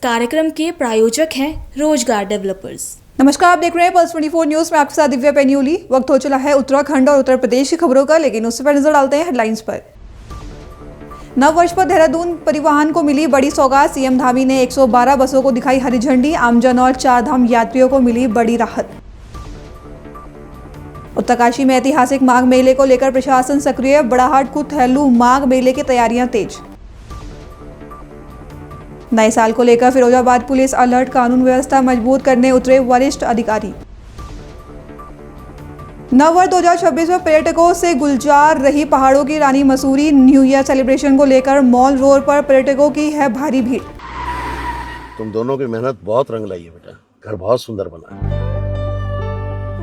कार्यक्रम के प्रायोजक हैं रोजगार डेवलपर्स। नमस्कार, आप देख रहे हैं पल्स 24 न्यूज में आपके साथ दिव्या पेन्यूली। वक्त हो चला है उत्तराखंड और उत्तर प्रदेश की खबरों का, लेकिन उससे पहले नजर डालते हैं हेडलाइंस पर। नव वर्ष पर देहरादून परिवहन को मिली बड़ी सौगात। सीएम धामी ने 112 बसों को दिखाई हरी झंडी। आमजन और चारधाम यात्रियों को मिली बड़ी राहत। उत्तरकाशी में ऐतिहासिक माघ मेले को लेकर प्रशासन सक्रिय। बड़ाहाट कुथैलू माघ मेले की तैयारियां तेज। नए साल को लेकर फिरोजाबाद पुलिस अलर्ट। कानून व्यवस्था मजबूत करने उतरे वरिष्ठ अधिकारी। नववर्ष 2026 में पर्यटकों से गुलजार रही पहाड़ों की रानी मसूरी। न्यू ईयर सेलिब्रेशन को लेकर मॉल रोड पर पर्यटकों की है भारी भीड़। तुम दोनों की मेहनत बहुत रंग लाई है बेटा, घर बहुत सुंदर बना है।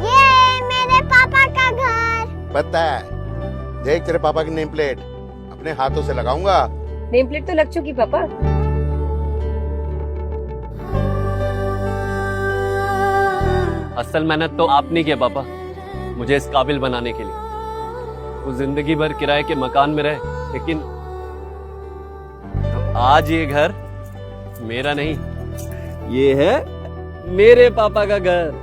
ये मेरे पापा का घर। पता है, देख तेरे पापा की नेम प्लेट अपने हाथों से लगाऊंगा। नेम प्लेट तो लग चुकी पापा। असल मेहनत तो आपने की है पापा, मुझे इस काबिल बनाने के लिए। वो जिंदगी भर किराए के मकान में रहे, लेकिन तो आज ये घर मेरा नहीं, ये है मेरे पापा का घर।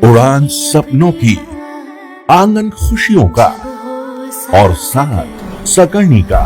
उड़ान सपनों की, आंगन खुशियों का और साथ सकर्णी का।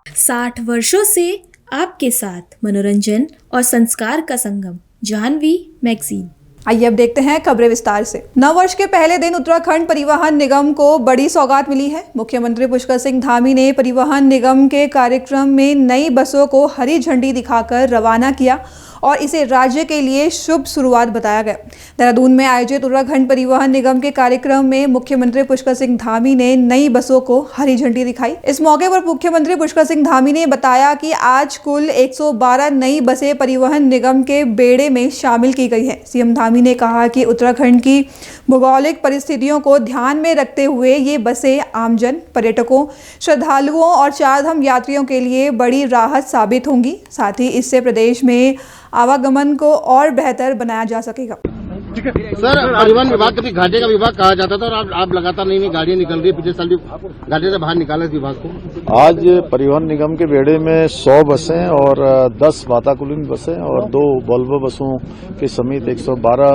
साठ वर्षों से आपके साथ मनोरंजन और संस्कार का संगम, जाह्नवी मैगजीन। आइए अब देखते हैं खबरें विस्तार से। नववर्ष के पहले दिन उत्तराखंड परिवहन निगम को बड़ी सौगात मिली है। मुख्यमंत्री पुष्कर सिंह धामी ने परिवहन निगम के कार्यक्रम में नई बसों को हरी झंडी दिखाकर रवाना किया और इसे राज्य के लिए शुभ शुरुआत बताया गया। देहरादून में आयोजित उत्तराखंड परिवहन निगम के कार्यक्रम में मुख्यमंत्री पुष्कर सिंह धामी ने नई बसों को हरी झंडी दिखाई। इस मौके पर मुख्यमंत्री पुष्कर सिंह धामी ने बताया कि आज कुल 112 नई बसें परिवहन निगम के बेड़े में शामिल की गई है। सीएम धामी ने कहा कि उत्तराखंड की भौगोलिक परिस्थितियों को ध्यान में रखते हुए ये बसें आमजन, पर्यटकों, श्रद्धालुओं और चारधाम यात्रियों के लिए बड़ी राहत साबित होंगी। साथ ही इससे प्रदेश में आवागमन को और बेहतर बनाया जा सकेगा। सर, परिवहन विभाग कभी घाटे का विभाग कहा जाता था और आप लगातार नई गाड़ियां निकल रही है। पिछले साल भी घाटे से बाहर निकाला इस विभाग को। आज परिवहन निगम के बेड़े में 100 बसें और 10 वाताकुलित बसें और 2 वोल्वो बसों के समेत 112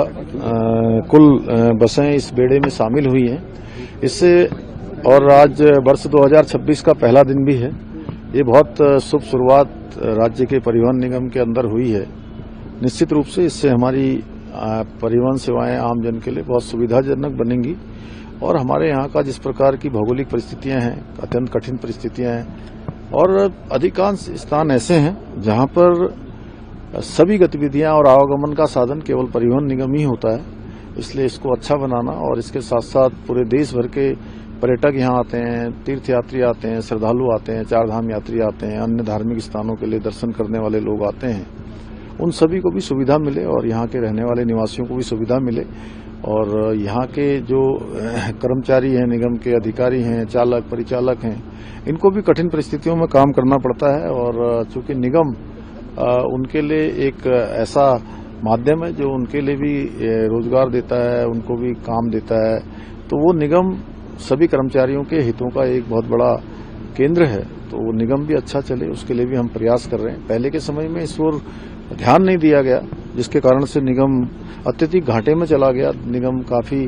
कुल बसें इस बेड़े में शामिल हुई हैं। इससे और आज वर्ष 2026 का पहला दिन भी है। ये बहुत शुभ शुरुआत राज्य के परिवहन निगम के अंदर हुई है। निश्चित रूप से इससे हमारी परिवहन सेवाएं आम जन के लिए बहुत सुविधाजनक बनेंगी और हमारे यहाँ का जिस प्रकार की भौगोलिक परिस्थितियां हैं, अत्यंत कठिन परिस्थितियां हैं और अधिकांश स्थान ऐसे हैं जहाँ पर सभी गतिविधियां और आवागमन का साधन केवल परिवहन निगम ही होता है। इसलिए इसको अच्छा बनाना और इसके साथ साथ पूरे देश भर के पर्यटक यहाँ आते हैं, तीर्थयात्री आते हैं, श्रद्धालु आते हैं, चारधाम यात्री आते हैं, अन्य धार्मिक स्थानों के लिए दर्शन करने वाले लोग आते हैं, उन सभी को भी सुविधा मिले और यहाँ के रहने वाले निवासियों को भी सुविधा मिले और यहाँ के जो कर्मचारी हैं, निगम के अधिकारी हैं, चालक परिचालक हैं, इनको भी कठिन परिस्थितियों में काम करना पड़ता है और चूंकि निगम उनके लिए एक ऐसा माध्यम है जो उनके लिए भी रोजगार देता है, उनको भी काम देता है, तो वो निगम सभी कर्मचारियों के हितों का एक बहुत बड़ा केंद्र है। तो वो निगम भी अच्छा चले, उसके लिए भी हम प्रयास कर रहे हैं। पहले के समय में इस ओर ध्यान नहीं दिया गया, जिसके कारण से निगम अत्यधिक घाटे में चला गया। निगम काफी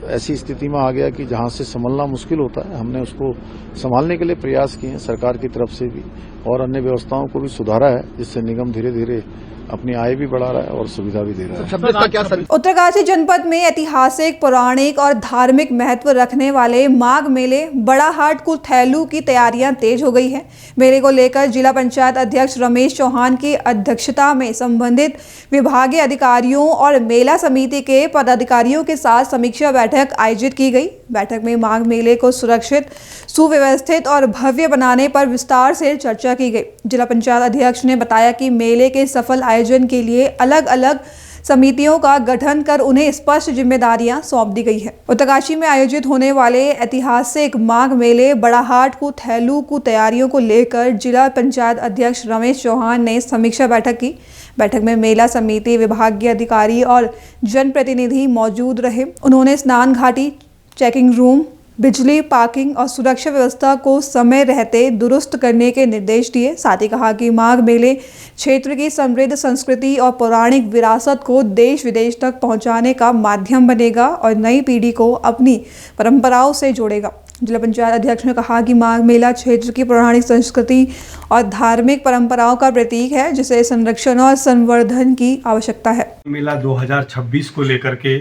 ऐसी स्थिति में आ गया कि जहां से संभलना मुश्किल होता है। हमने उसको संभालने के लिए प्रयास किए हैं सरकार की तरफ से भी और अन्य व्यवस्थाओं को भी सुधारा है, जिससे निगम धीरे धीरे अपनी आय भी बढ़ा रहा है और सुविधा भी दे रहा है। उत्तरकाशी जनपद में ऐतिहासिक, पौराणिक और धार्मिक महत्व रखने वाले माघ मेले बड़ाहाट कुथैलू की तैयारियां तेज हो गई है। मेले को लेकर जिला पंचायत अध्यक्ष रमेश चौहान की अध्यक्षता में संबंधित विभागीय अधिकारियों और मेला समिति के पदाधिकारियों के साथ समीक्षा बैठक आयोजित की गई। बैठक में माघ मेले को सुरक्षित, सुव्यवस्थित और भव्य बनाने पर विस्तार से चर्चा की गई। जिला पंचायत अध्यक्ष ने बताया कि मेले के सफल आयोजन के लिए अलग अलग समितियों का गठन कर उन्हें स्पष्ट जिम्मेदारियां सौंप दी गई है। उत्तरकाशी में आयोजित होने वाले ऐतिहासिक माघ मेले बड़ाहाट को थैलू को तैयारियों को लेकर जिला पंचायत अध्यक्ष रमेश चौहान ने समीक्षा बैठक की। बैठक में मेला समिति, विभागीय अधिकारी और जनप्रतिनिधि मौजूद रहे। उन्होंने स्नान घाटी, चेकिंग रूम, बिजली, पार्किंग और सुरक्षा व्यवस्था को समय रहते दुरुस्त करने के निर्देश दिए। साथ ही कहा कि माघ मेले क्षेत्र की समृद्ध संस्कृति और पौराणिक विरासत को देश विदेश तक पहुंचाने का माध्यम बनेगा और नई पीढ़ी को अपनी परंपराओं से जोड़ेगा। जिला पंचायत अध्यक्ष ने कहा कि माघ मेला क्षेत्र की पौराणिक संस्कृति और धार्मिक परंपराओं का प्रतीक है, जिसे संरक्षण और संवर्धन की आवश्यकता है। मेला 2026 को लेकर के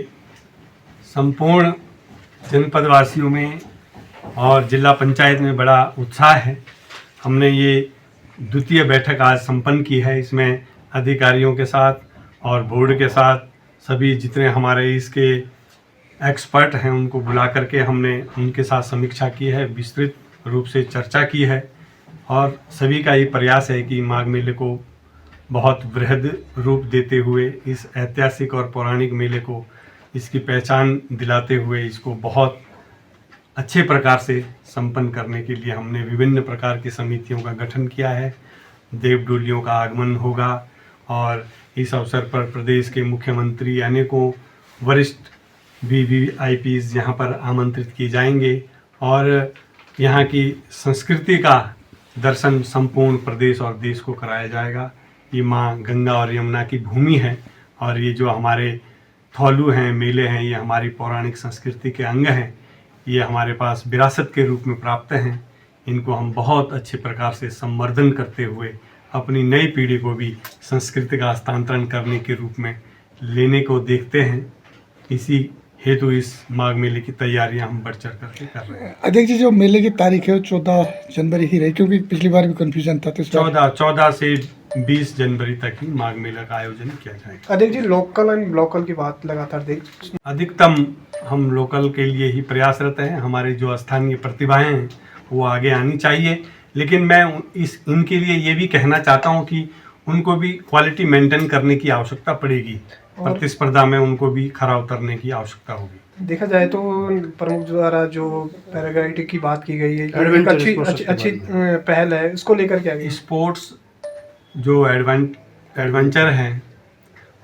संपूर्ण जनपद वासियों में और जिला पंचायत में बड़ा उत्साह है। हमने ये द्वितीय बैठक आज संपन्न की है। इसमें अधिकारियों के साथ और बोर्ड के साथ सभी जितने हमारे इसके एक्सपर्ट हैं उनको बुला करके हमने उनके साथ समीक्षा की है, विस्तृत रूप से चर्चा की है और सभी का ये प्रयास है कि माघ मेले को बहुत वृहद रूप देते हुए इस ऐतिहासिक और पौराणिक मेले को इसकी पहचान दिलाते हुए इसको बहुत अच्छे प्रकार से संपन्न करने के लिए हमने विभिन्न प्रकार की समितियों का गठन किया है। देव डोलियों का आगमन होगा और इस अवसर पर प्रदेश के मुख्यमंत्री, अनेकों वरिष्ठ VVIPs यहाँ पर आमंत्रित किए जाएंगे और यहाँ की संस्कृति का दर्शन संपूर्ण प्रदेश और देश को कराया जाएगा। ये माँ गंगा और यमुना की भूमि है और ये जो हमारे थौलू हैं, मेले हैं, ये हमारी पौराणिक संस्कृति के अंग हैं। ये हमारे पास विरासत के रूप में प्राप्त हैं। इनको हम बहुत अच्छे प्रकार से संवर्धन करते हुए अपनी नई पीढ़ी को भी संस्कृति का हस्तांतरण करने के रूप में लेने को देखते हैं। इसी हेतु इस माघ मेले की तैयारियां हम बढ़ चढ़ करके कर रहे हैं। अध्यक्ष जी, जो मेले की तारीख है वो 14 जनवरी ही रही, क्योंकि पिछली बार भी कन्फ्यूजन था, तो 14 से 20 जनवरी तक ही माघ मेला का आयोजन किया जाएगा। अध्यक्ष जी, लोकल एंड लोकल की बात लगातार देख, अधिकतम हम लोकल के लिए ही प्रयासरत हैं। हमारी जो स्थानीय प्रतिभाएं हैं वो आगे आनी चाहिए, लेकिन मैं इनके लिए ये भी कहना चाहता हूँ कि उनको भी क्वालिटी मेंटेन करने की आवश्यकता पड़ेगी। प्रतिस्पर्धा में उनको भी खरा उतरने की आवश्यकता होगी। देखा जाए तो प्रमुख द्वारा जो पैराग्लाइडिंग की बात की गई है, एक अच्छी पहल है, इसको लेकर क्या स्पोर्ट्स जो एडवेंचर है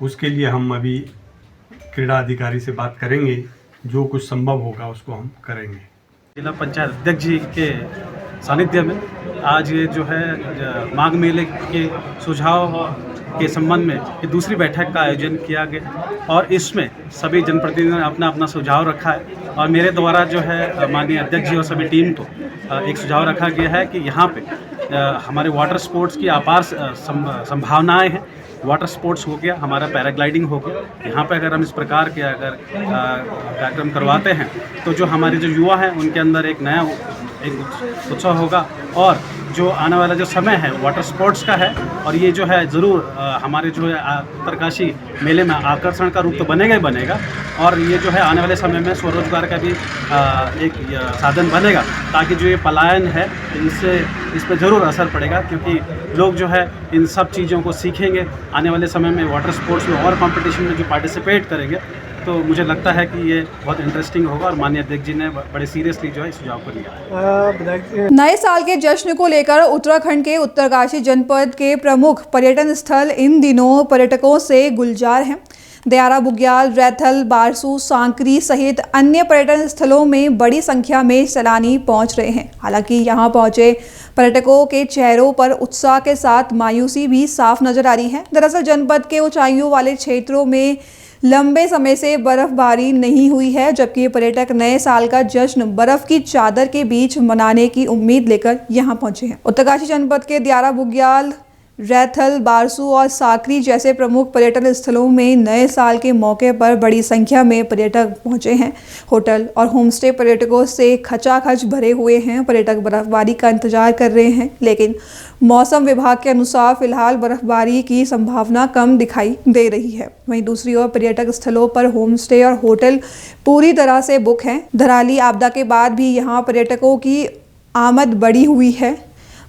उसके लिए हम अभी क्रीड़ा अधिकारी से बात करेंगे। जो कुछ संभव होगा उसको हम करेंगे। जिला पंचायत अध्यक्ष जी के सानिध्य में आज ये जो है माघ मेले के सुझाव के संबंध में ये दूसरी बैठक का आयोजन किया गया और इसमें सभी जनप्रतिनिधियों ने अपना अपना सुझाव रखा है और मेरे द्वारा जो है माननीय अध्यक्ष जी और सभी टीम को एक सुझाव रखा गया है कि यहाँ पे हमारे वाटर स्पोर्ट्स की अपार संभावनाएं हैं। वाटर स्पोर्ट्स हो गया, हमारा पैराग्लाइडिंग हो गया। यहाँ पे अगर हम इस प्रकार के अगर कार्यक्रम करवाते हैं तो जो हमारे जो युवा हैं उनके अंदर एक नया उत्साह होगा और जो आने वाला जो समय है वाटर स्पोर्ट्स का है और ये जो है ज़रूर हमारे जो है उत्तरकाशी मेले में आकर्षण का रूप तो बनेगा ही बनेगा और ये जो है आने वाले समय में स्वरोजगार का भी एक साधन बनेगा, ताकि जो ये पलायन है इनसे इस पर ज़रूर असर पड़ेगा, क्योंकि लोग जो है इन सब चीज़ों को सीखेंगे। आने वाले समय में वाटर स्पोर्ट्स में और कंपटीशन में जो पार्टिसिपेट करेंगे तो मुझे लगता है कि ये बहुत इंटरेस्टिंग होगा और माननीय अध्यक्ष जी ने बड़े सीरियसली जो है सुझाव को लिया। नए साल के जश्न को लेकर उत्तराखंड के उत्तरकाशी जनपद के प्रमुख पर्यटन स्थल इन दिनों पर्यटकों से गुलजार हैं। दयारा बुग्याल, रैथल, बारसू, सांकरी सहित अन्य पर्यटन स्थलों में बड़ी संख्या में सैलानी पहुंच रहे हैं। हालांकि यहां पहुंचे पर्यटकों के चेहरों पर उत्साह के साथ मायूसी भी साफ नजर आ रही है। दरअसल जनपद के ऊंचाइयों वाले क्षेत्रों में लंबे समय से बर्फबारी नहीं हुई है, जबकि पर्यटक नए साल का जश्न बर्फ की चादर के बीच मनाने की उम्मीद लेकर यहां पहुंचे हैं। उत्तरकाशी जनपद के दयारा बुग्याल, रैथल, बारसू और साकरी जैसे प्रमुख पर्यटन स्थलों में नए साल के मौके पर बड़ी संख्या में पर्यटक पहुंचे हैं। होटल और होमस्टे पर्यटकों से खचाखच भरे हुए हैं। पर्यटक बर्फबारी का इंतजार कर रहे हैं, लेकिन मौसम विभाग के अनुसार फिलहाल बर्फबारी की संभावना कम दिखाई दे रही है। वहीं दूसरी ओर पर्यटक स्थलों पर होमस्टे और होटल पूरी तरह से बुक हैं। धराली आपदा के बाद भी यहाँ पर्यटकों की आमद बढ़ी हुई है,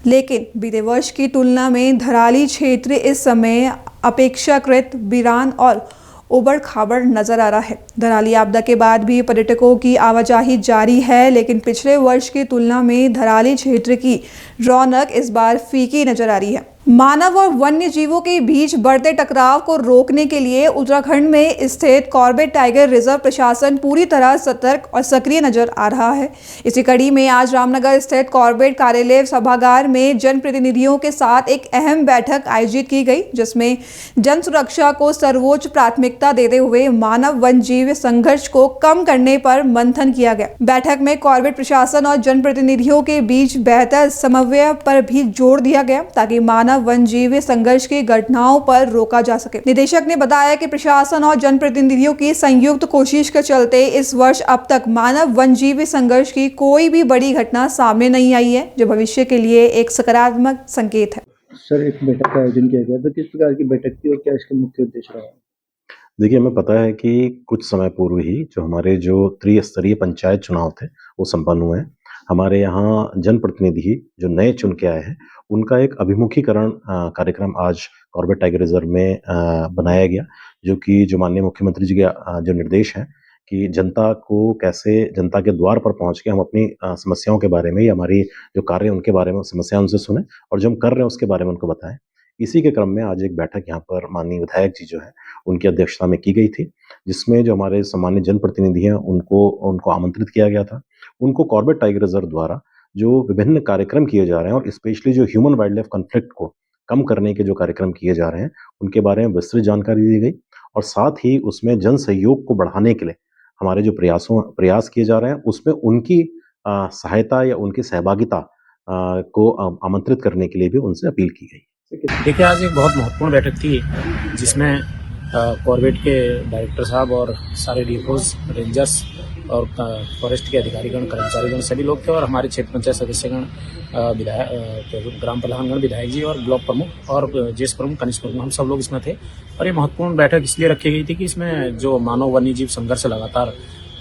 लेकिन बीते वर्ष की तुलना में धराली क्षेत्र इस समय अपेक्षाकृत वीरान और उबड़ खाबड़ नजर आ रहा है। धराली आपदा के बाद भी पर्यटकों की आवाजाही जारी है, लेकिन पिछले वर्ष की तुलना में धराली क्षेत्र की रौनक इस बार फीकी नजर आ रही है। मानव और वन्य जीवों के बीच बढ़ते टकराव को रोकने के लिए उत्तराखंड में स्थित कॉर्बेट टाइगर रिजर्व प्रशासन पूरी तरह सतर्क और सक्रिय नजर आ रहा है। इसी कड़ी में आज रामनगर स्थित कॉर्बेट कार्यालय सभागार में जनप्रतिनिधियों के साथ एक अहम बैठक आयोजित की गई, जिसमें जन सुरक्षा को सर्वोच्च प्राथमिकता देते हुए मानव वन जीव संघर्ष को कम करने पर मंथन किया गया। बैठक में कॉर्बेट प्रशासन और जनप्रतिनिधियों के बीच बेहतर समन्वय पर भी जोर दिया गया, ताकि मानव वन जीव संघर्ष की घटनाओं पर रोका जा सके। निदेशक ने बताया कि प्रशासन और जनप्रतिनिधियों की संयुक्त कोशिश के चलते इस वर्ष अब तक मानव वन जीव संघर्ष की कोई भी बड़ी घटना सामने नहीं आई है, जो भविष्य के लिए एक सकारात्मक संकेत है। सर, एक बैठक का आयोजन किया गया, तो किस प्रकार की बैठक थी और क्या इसका मुख्य उद्देश्य रहा? देखिए, हमें पता है कि कुछ समय पूर्व ही हमारे जो त्रिस्तरीय पंचायत चुनाव थे वो संपन्न हुए हैं। हमारे यहाँ जनप्रतिनिधि जो नए चुन के आए हैं, उनका एक अभिमुखीकरण कार्यक्रम आज कॉर्बेट टाइगर रिजर्व में बनाया गया, जो माननीय मुख्यमंत्री जी के जो निर्देश हैं कि जनता को कैसे जनता के द्वार पर पहुंच के हम अपनी समस्याओं के बारे में या हमारी जो कार्य उनके बारे में समस्या उनसे सुने और जो हम कर रहे हैं उसके बारे में उनको बताएं। इसी के क्रम में आज एक बैठक यहाँ पर माननीय विधायक जी जो है उनकी अध्यक्षता में की गई थी, जिसमें जो हमारे सम्मानित जनप्रतिनिधि हैं उनको आमंत्रित किया गया था। उनको कॉर्बेट टाइगर रिजर्व द्वारा जो विभिन्न कार्यक्रम किए जा रहे हैं और स्पेशली जो ह्यूमन वाइल्ड लाइफ कॉन्फ्लिक्ट को कम करने के जो कार्यक्रम किए जा रहे हैं उनके बारे में विस्तृत जानकारी दी गई और साथ ही उसमें जन सहयोग को बढ़ाने के लिए हमारे जो प्रयास किए जा रहे हैं उसमें उनकी सहायता या उनकी सहभागिता को आमंत्रित करने के लिए भी उनसे अपील की गई। देखिए, आज एक बहुत महत्वपूर्ण बैठक थी जिसमें कॉर्बेट के डायरेक्टर साहब और सारे डीएफओज, रेंजर्स और फॉरेस्ट के अधिकारीगण, कर्मचारीगण सभी लोग थे और हमारे क्षेत्र पंचायत सदस्यगण, विधायक, ग्राम प्रधानगण, विधायक जी और ब्लॉक प्रमुख और ज्येष्ठ प्रमुख, कनिष्ठ प्रमुख, हम सब लोग इसमें थे। और ये महत्वपूर्ण बैठक इसलिए रखी गई थी कि इसमें जो मानव वन्य जीव संघर्ष लगातार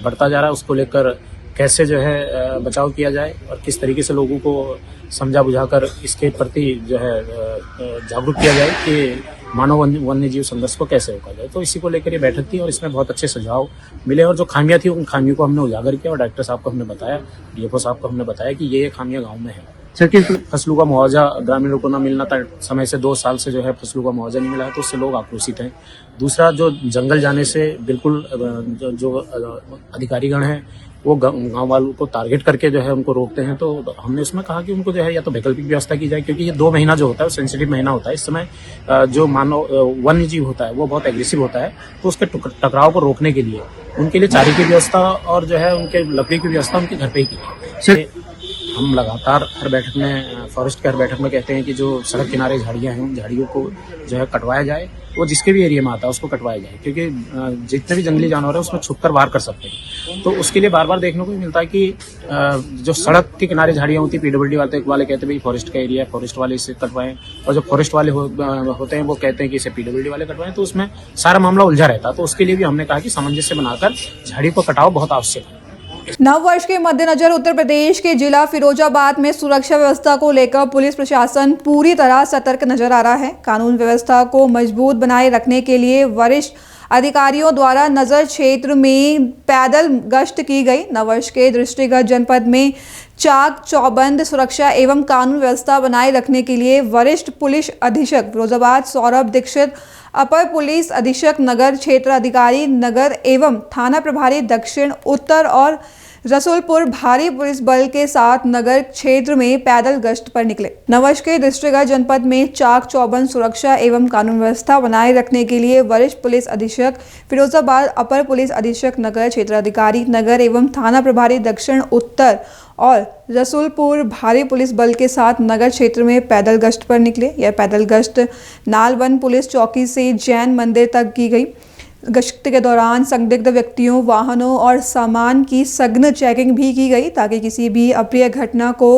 बढ़ता जा रहा है उसको लेकर कैसे जो है बचाव किया जाए और किस तरीके से लोगों को समझा बुझाकर इसके प्रति जो है जागरूक किया जाए कि मानव वन्य जीव संघर्ष को कैसे रोका जाए। तो इसी को लेकर ये बैठक थी और इसमें बहुत अच्छे सुझाव मिले और जो खामियां थी उन खामियों को हमने उजागर किया और डायरेक्टर साहब को हमने बताया, डीएफओ साहब को हमने बताया कि ये खामियां गाँव में है। फसलों का मुआवजा ग्रामीण लोगों को न मिलना था, समय से 2 साल से जो है फसलों का मुआवजा नहीं मिला है, तो उससे लोग आक्रोशित हैं। दूसरा, जो जंगल जाने से बिल्कुल जो अधिकारीगण हैं वो गांव वालों को टारगेट करके जो है उनको रोकते हैं, तो हमने उसमें कहा कि उनको जो है या तो वैकल्पिक व्यवस्था की जाए, क्योंकि ये 2 महीना जो होता है वो सेंसिटिव महीना होता है। इस समय जो मानव वन्य जीव होता है वो बहुत एग्रेसिव होता है, तो उसके टकराव को रोकने के लिए उनके लिए चारे की व्यवस्था और जो है उनके लकड़ी की व्यवस्था उनके घर पे ही की। हम लगातार हर बैठक में, फॉरेस्ट के हर बैठक में कहते हैं कि जो सड़क किनारे झाड़ियां हैं उन झाड़ियों को जो है कटवाया जाए, वो जिसके भी एरिया में आता है उसको कटवाया जाए, क्योंकि जितने भी जंगली जानवर है उसमें छुपकर वार कर सकते हैं। तो उसके लिए बार बार देखने को मिलता है कि जो सड़क के किनारे झाड़ियां होती है, पीडब्ल्यूडी वाले कहते हैं भाई फॉरेस्ट का एरिया है, फॉरेस्ट वाले इसे कटवाएं, और जो फॉरेस्ट वाले होते हैं वो कहते हैं कि इसे पीडब्ल्यूडी वाले कटवाएं, तो उसमें सारा मामला उलझा रहता है। तो उसके लिए भी हमने कहा कि सामंजस्य बनाकर झाड़ी को कटाव बहुत आवश्यक है। नव वर्ष के मद्देनजर उत्तर प्रदेश के जिला फिरोजाबाद में सुरक्षा व्यवस्था को लेकर पुलिस प्रशासन पूरी तरह सतर्क नजर आ रहा है। कानून व्यवस्था को मजबूत बनाए रखने के लिए वरिष्ठ अधिकारियों द्वारा नगर क्षेत्र में पैदल गश्त की गई। नववर्ष के दृष्टिगत जनपद में चाक चौबंद सुरक्षा एवं कानून व्यवस्था बनाए रखने के लिए वरिष्ठ पुलिस अधीक्षक फिरोजाबाद सौरभ दीक्षित, अपर पुलिस अधीक्षक नगर, क्षेत्र अधिकारी नगर एवं थाना प्रभारी दक्षिण, उत्तर और रसूलपुर भारी पुलिस बल के साथ नगर क्षेत्र में पैदल गश्त पर निकले। नववर्ष के दृष्टिगत जनपद में चाक चौबंद सुरक्षा एवं कानून व्यवस्था बनाए रखने के लिए वरिष्ठ पुलिस अधीक्षक फिरोजाबाद, अपर पुलिस अधीक्षक नगर, क्षेत्र अधिकारी नगर एवं थाना प्रभारी दक्षिण, उत्तर और रसूलपुर भारी पुलिस बल के साथ नगर क्षेत्र में पैदल गश्त पर निकले। यह पैदल गश्त नालवन पुलिस चौकी से जैन मंदिर तक की गई। गश्त के दौरान संदिग्ध व्यक्तियों, वाहनों और सामान की सघन चेकिंग भी की गई, ताकि किसी भी अप्रिय घटना को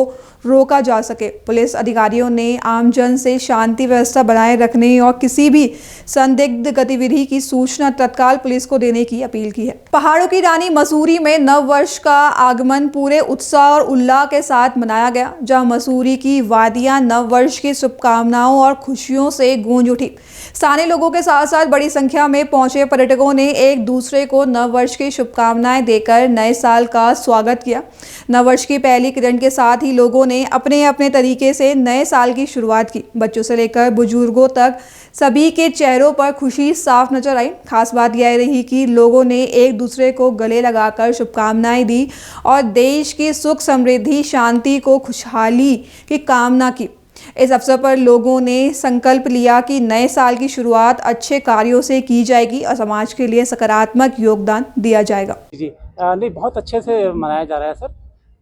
रोका जा सके। पुलिस अधिकारियों ने आमजन से शांति व्यवस्था बनाए रखने और किसी भी संदिग्ध गतिविधि की सूचना तत्काल पुलिस को देने की अपील की है। पहाड़ों की रानी मसूरी में नव वर्ष का आगमन पूरे उत्साह और उल्लास के साथ मनाया गया, जहां मसूरी की वादियां नव वर्ष की शुभकामनाओं और खुशियों से गूंज उठी। स्थानीय लोगों के साथ साथ बड़ी संख्या में पहुंचे पर्यटकों ने एक दूसरे को नव वर्ष की शुभकामनाएं देकर नए साल का स्वागत किया। नव वर्ष की पहली किरण के साथ ही लोगों ने अपने अपने तरीके से नए साल की शुरुआत की। बच्चों से लेकर बुजुर्गों तक सभी के चेहरों पर खुशी साफ नजर आई। खास बात यह रही कि लोगों ने एक दूसरे को गले लगाकर शुभकामनाएं दी और देश की सुख समृद्धि शांति को खुशहाली की कामना की। इस अवसर पर लोगों ने संकल्प लिया कि नए साल की शुरुआत अच्छे कार्यों से की जाएगी और समाज के लिए सकारात्मक योगदान दिया जाएगा। जी नहीं, बहुत अच्छे से मनाया जा रहा है सर,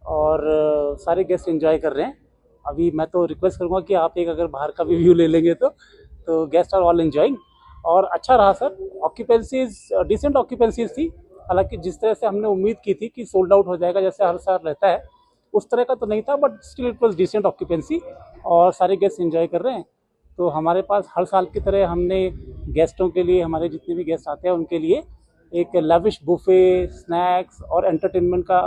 और सारे गेस्ट एंजॉय कर रहे हैं। अभी मैं तो रिक्वेस्ट करूँगा कि आप एक अगर बाहर का भी व्यू ले लेंगे तो गेस्ट आर ऑल एंजॉइंग, और अच्छा रहा सर। ऑक्यूपेंसीज डिसेंट ऑक्यूपेंसीज थी, हालांकि जिस तरह से हमने उम्मीद की थी कि सोल्ड आउट हो जाएगा जैसे हर साल रहता है, उस तरह का तो नहीं था, but still it was decent occupancy और सारे गेस्ट एंजॉय कर रहे हैं। तो हमारे पास हर साल की तरह हमने गेस्टों के लिए, हमारे जितने भी गेस्ट आते हैं उनके लिए एक लैविश बुफे, स्नैक्स और एंटरटेनमेंट का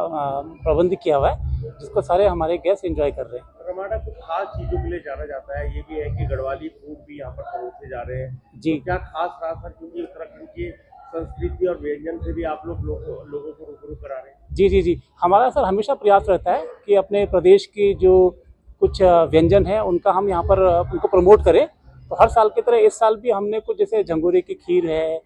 प्रबंध किया हुआ है, जिसको सारे हमारे गेस्ट एंजॉय कर रहे हैं। रमाडा कुछ खास चीज़ों के लिए जाना जाता है, ये भी है कि गढ़वाली फूड भी यहाँ पर परोसे जा रहे हैं जी। तो क्या खास रहा था, क्योंकि उत्तराखंड की संस्कृति और व्यंजन से भी आप लोगों को रूबरू करा रहे हैं? जी, हमारा सर हमेशा प्रयास रहता है कि अपने प्रदेश की जो कुछ व्यंजन है उनका हम यहाँ पर उनको प्रमोट करें। तो हर साल की तरह इस साल भी हमने कुछ जैसे झंगोरे की खीर है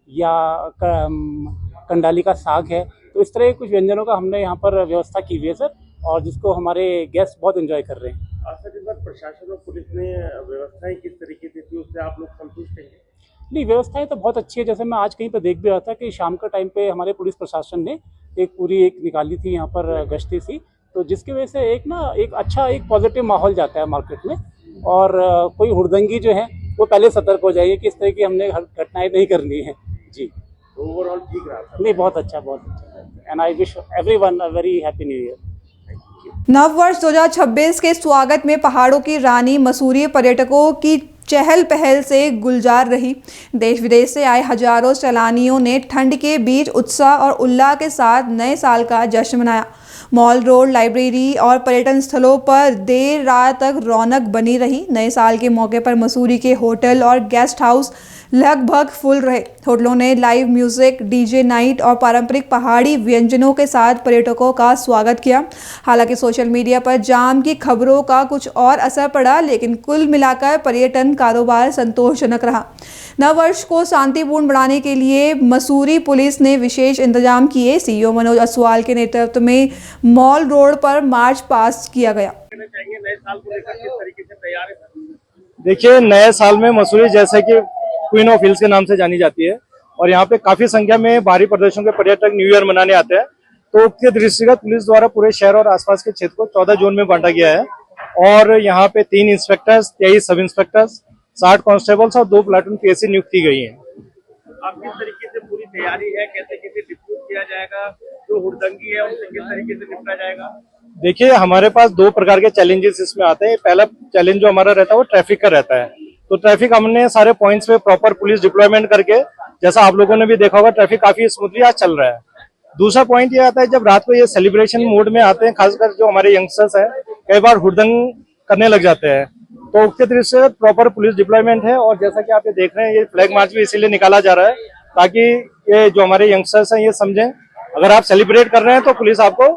या कंडाली का साग है, तो इस तरह के कुछ व्यंजनों का हमने यहाँ पर व्यवस्था की हुई है सर, और जिसको हमारे गेस्ट बहुत एंजॉय कर रहे हैं। सर, इस बार प्रशासन और पुलिस ने व्यवस्थाएं किस तरीके से थी, उससे आप लोग संतुष्ट हैं? नहीं, व्यवस्थाएं तो बहुत अच्छी है। जैसे मैं आज कहीं पर देख भी रहा था कि शाम का टाइम पे हमारे पुलिस प्रशासन ने एक निकाली थी यहाँ पर गश्ती सी, तो जिसकी वजह से एक पॉजिटिव माहौल जाता है मार्केट में, और कोई हुड़दंगी जो है वो पहले सतर्क हो जाइए कि इस तरह की हमने घटनाएं नहीं करनी है जी। ओवरऑल ठीक रहा? नहीं, बहुत अच्छा and I wish everyone a very happy new year. नव वर्ष 2026 के स्वागत में पहाड़ों की रानी मसूरी पर्यटकों की चहल पहल से गुलजार रही। देश विदेश से आए हजारों सैलानियों ने ठंड के बीच उत्साह और उल्लास के साथ नए साल का जश्न मनाया। मॉल रोड, लाइब्रेरी और पर्यटन स्थलों पर देर रात तक रौनक बनी रही। नए साल के मौके पर मसूरी के होटल और गेस्ट हाउस लगभग फुल रहे। होटलों ने लाइव म्यूजिक, डीजे नाइट और पारंपरिक पहाड़ी व्यंजनों के साथ पर्यटकों का स्वागत किया। हालांकि सोशल मीडिया पर जाम की खबरों का कुछ और असर पड़ा, लेकिन कुल मिलाकर पर्यटन कारोबार संतोषजनक रहा। नववर्ष को शांतिपूर्ण बनाने के लिए मसूरी पुलिस ने विशेष इंतजाम किए। सीईओ मनोज असवाल के नेतृत्व में मॉल रोड पर मार्च पास्ट किया गया। देखिए, नए साल में मसूरी जैसे कि क्वीन ऑफ हिल्स के नाम से जानी जाती है, और यहाँ पे काफी संख्या में बाहरी प्रदेशों के पर्यटक न्यू ईयर मनाने आते हैं। तो उसके दृष्टिगत पुलिस द्वारा पूरे शहर और आसपास के क्षेत्र को 14 जोन में बांटा गया है, और यहाँ पे 3 इंस्पेक्टर्स, 23 सब इंस्पेक्टर्स, 60 कांस्टेबल्स और 2 प्लाटून पीएससी नियुक्त की गई है। अब किस तरीके से पूरी तैयारी है, कैसे डिस्ट्रीब्यूट किया जाएगा, जो हुड़दंगी है उनसे किस तरीके से निपटा जाएगा? देखिए, हमारे पास 2 प्रकार के चैलेंजेस इसमें आते हैं। पहला चैलेंज जो हमारा रहता है वो ट्रैफिक का रहता है। तो ट्रैफिक हमने सारे पॉइंट्स पे प्रॉपर पुलिस डिप्लॉयमेंट करके, जैसा आप लोगों ने भी देखा होगा, ट्रैफिक काफी स्मूथली आज चल रहा है। दूसरा पॉइंट ये आता है, जब रात को ये सेलिब्रेशन मोड में आते हैं, खासकर जो हमारे यंगस्टर्स हैं, कई बार हुड़दंग करने लग जाते हैं। तो उसके दृष्टि से प्रॉपर पुलिस डिप्लॉयमेंट है, और जैसा कि आप ये देख रहे हैं, ये फ्लैग मार्च भी इसीलिए निकाला जा रहा है ताकि ये जो हमारे यंगस्टर्स हैं ये समझें, अगर आप सेलिब्रेट कर रहे हैं तो पुलिस आपको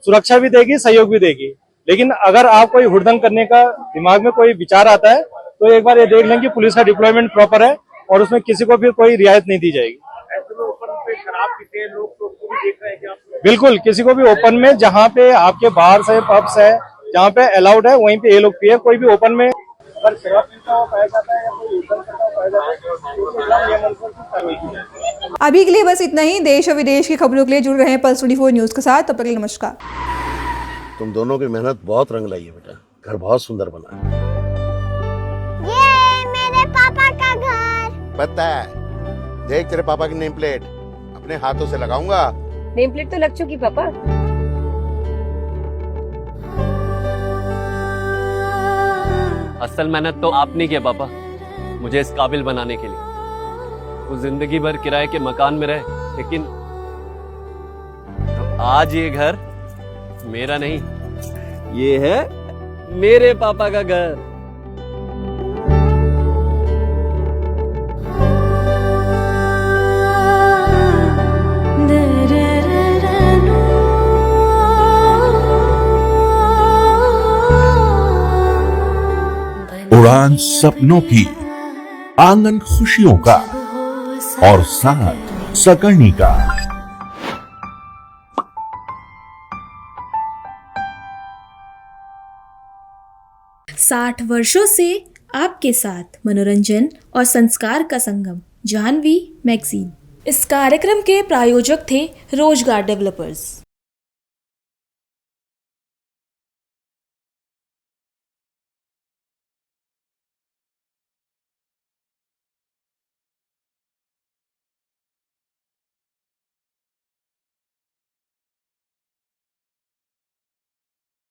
सुरक्षा भी देगी, सहयोग भी देगी। लेकिन अगर आप कोई हुड़दंग करने का दिमाग में कोई विचार आता है तो एक बार ये देख लें कि पुलिस का डिप्लॉयमेंट प्रॉपर है और उसमें किसी को भी कोई रियायत नहीं दी जाएगी। ऐसे में ओपन पे शराब पीते हैं लोग, तो उसको भी देख रहे हैं कि आप? बिल्कुल, किसी को भी ओपन में, जहाँ पे आपके बार्स है, पब्स है, जहाँ पे अलाउड है वहीं पे ये लोग पिए। कोई भी ओपन में अगर शराब पीता हुआ पाया जाता है या कोई हुड़दंग करता हुआ पाया जाता है। अभी के लिए बस इतना ही। देश और विदेश की खबरों के लिए जुड़ रहे हैं पल्स 24 न्यूज के साथ। तब तक के लिए नमस्कार। तुम दोनों की मेहनत बहुत रंग लाई है बेटा, घर बहुत सुंदर बना है। ये मेरे पापा का घर। पता है, देख तेरे पापा की नेम प्लेट अपने हाथों से लगाऊंगा। नेम प्लेट तो लग चुकी पापा। असल मेहनत तो आपने की है पापा मुझे इस काबिल बनाने के लिए। वो जिंदगी भर किराए के मकान में रहे, लेकिन आज ये घर मेरा नहीं, ये है मेरे पापा का घर। उड़ान सपनों की, आंगन खुशियों का और साथ सकर्णी का। 60 वर्षों से आपके साथ मनोरंजन और संस्कार का संगम जाह्नवी मैगजीन। इस कार्यक्रम के प्रायोजक थे रोजगार डेवलपर्स।